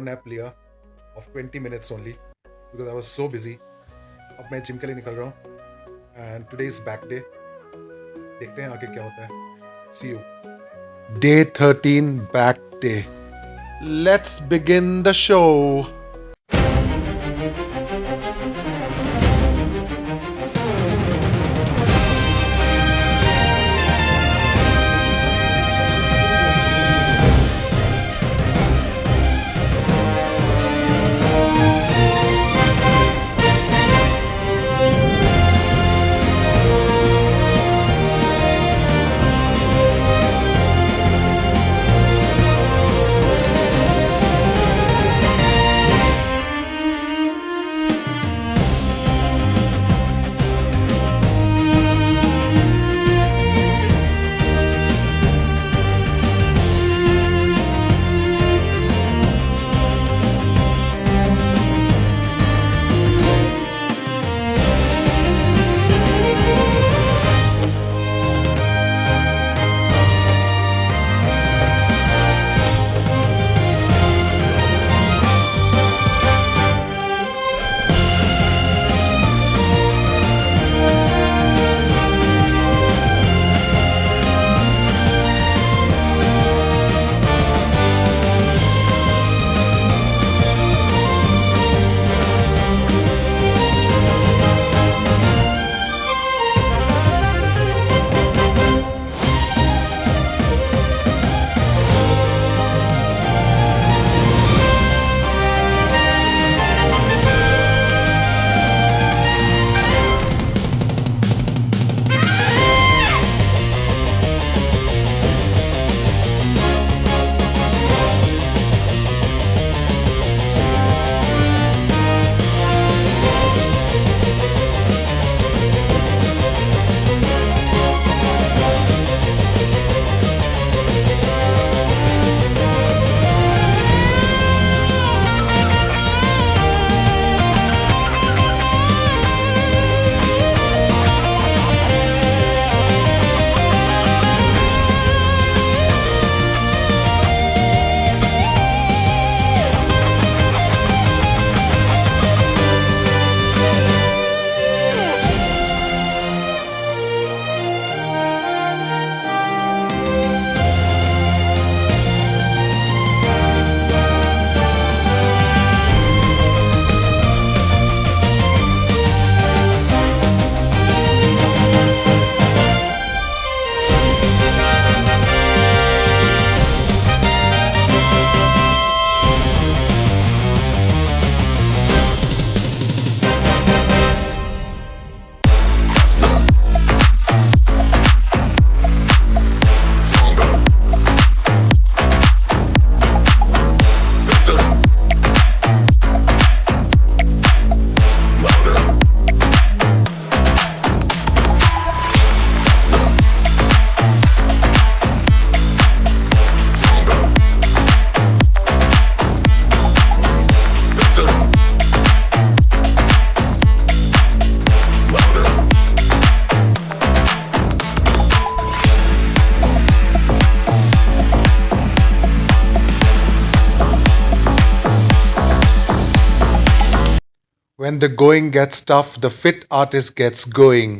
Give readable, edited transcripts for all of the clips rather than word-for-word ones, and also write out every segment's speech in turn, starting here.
Nap लिया of 20 minutes only because I was so busy. अब मैं जिम के लिए निकल रहा हूँ and today is back day. देखते हैं आगे क्या होता है. सी you. Day 13 back day. Let's begin the show. When the going gets tough, the fit artist gets going.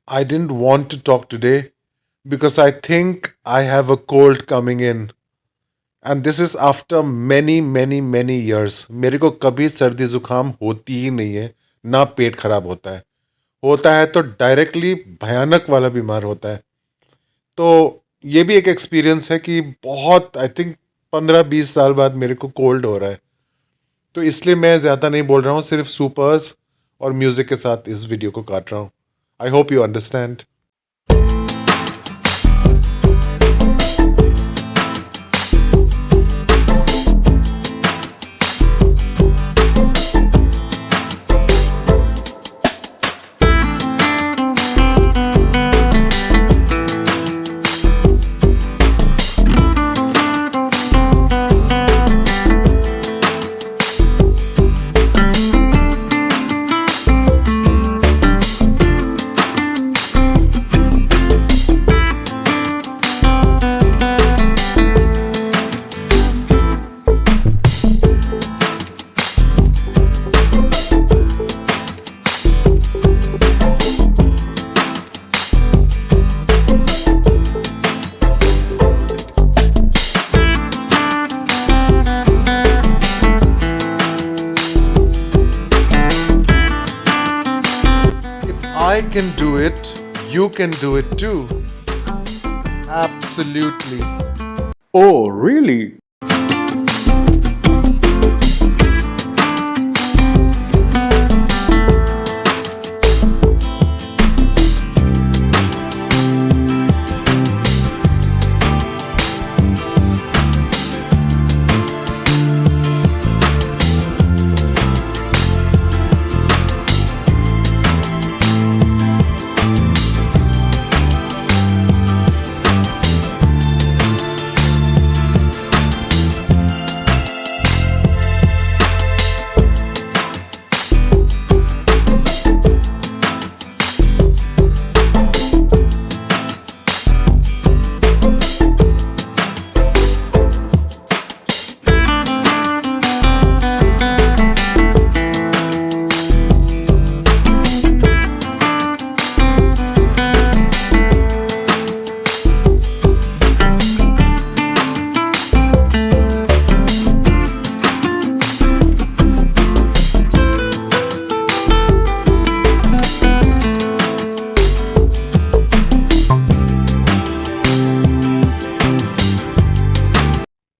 I didn't want to talk today because I think I have a cold coming in. And this is after many years. मेरे को कभी सर्दी जुकाम होती ही नहीं है, ना पेट खराब होता है तो डायरेक्टली भयानक वाला बीमार होता है. तो ये भी एक एक्सपीरियंस है कि बहुत आई थिंक 15-20 साल बाद मेरे को कोल्ड हो रहा है. तो इसलिए मैं ज़्यादा नहीं बोल रहा हूँ, सिर्फ सुपर्स और म्यूजिक के साथ इस वीडियो को काट रहा हूँ. I hope you understand. I can do it, you can do it too. Absolutely. Oh, really?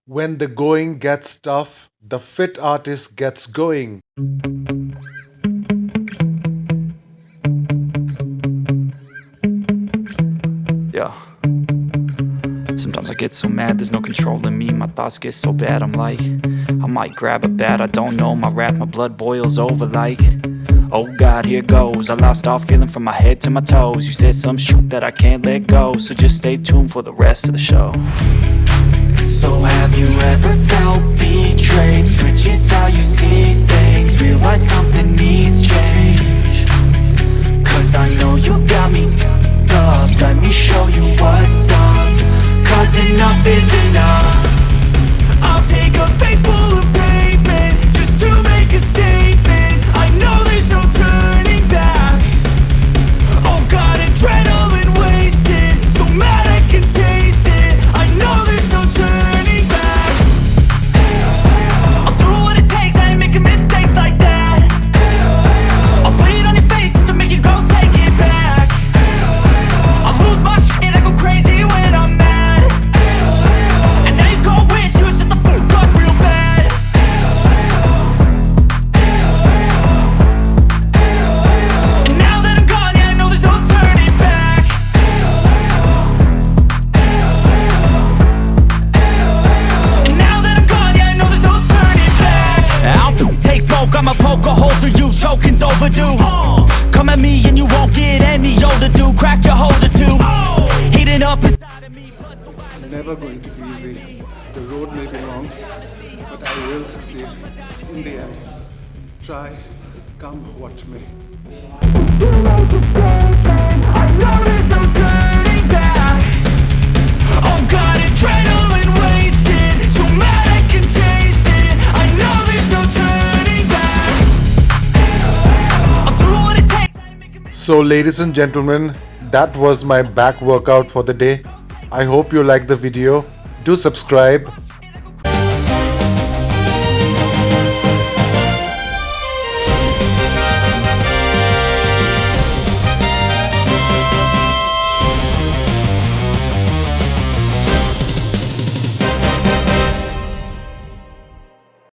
When the going gets tough, the fit artist gets going. Yeah. Sometimes I get so mad, there's no controlling me. My thoughts get so bad, I'm like, I might grab a bat, I don't know. My wrath, my blood boils over like, oh God, here goes. I lost all feeling from my head to my toes. You said some shit that I can't let go, so just stay tuned for the rest of the show. So have you ever felt betrayed? Switches how you see things, realize something needs change. Cause I know you got me f***ed up, let me show you what's up. Cause enough is enough. I'll take a face full of pavement just to make a statement. I know there's no turning back. Oh God, adrenaline wasted, so mad I can taste it. I know there's no turning back. I'll do what it takes, I ain't making mistakes like that. I'll bleed on your face to make you go take it back. I'll lose my shit, I go crazy when I'm mad. And now you go wish you would shut the fuck up real bad. And now that I'm gone, yeah, I know there's no turning back. And now that I'm gone, yeah, I know there's no turning back. I'll take smoke, I'ma poke a hole through you, choking's overdue. Come at me and you won't get any older, dude. Crack your holder too. Heating up inside of me. It's never going to be easy. The road may be long, but I will succeed in the end. Try, come what may. Oh God, adrenaline wasted, so mad I can taste it. I know there's no turning back. I'll do what it takes. So, ladies and gentlemen, that was my back workout for the day. I hope you liked the video. Do subscribe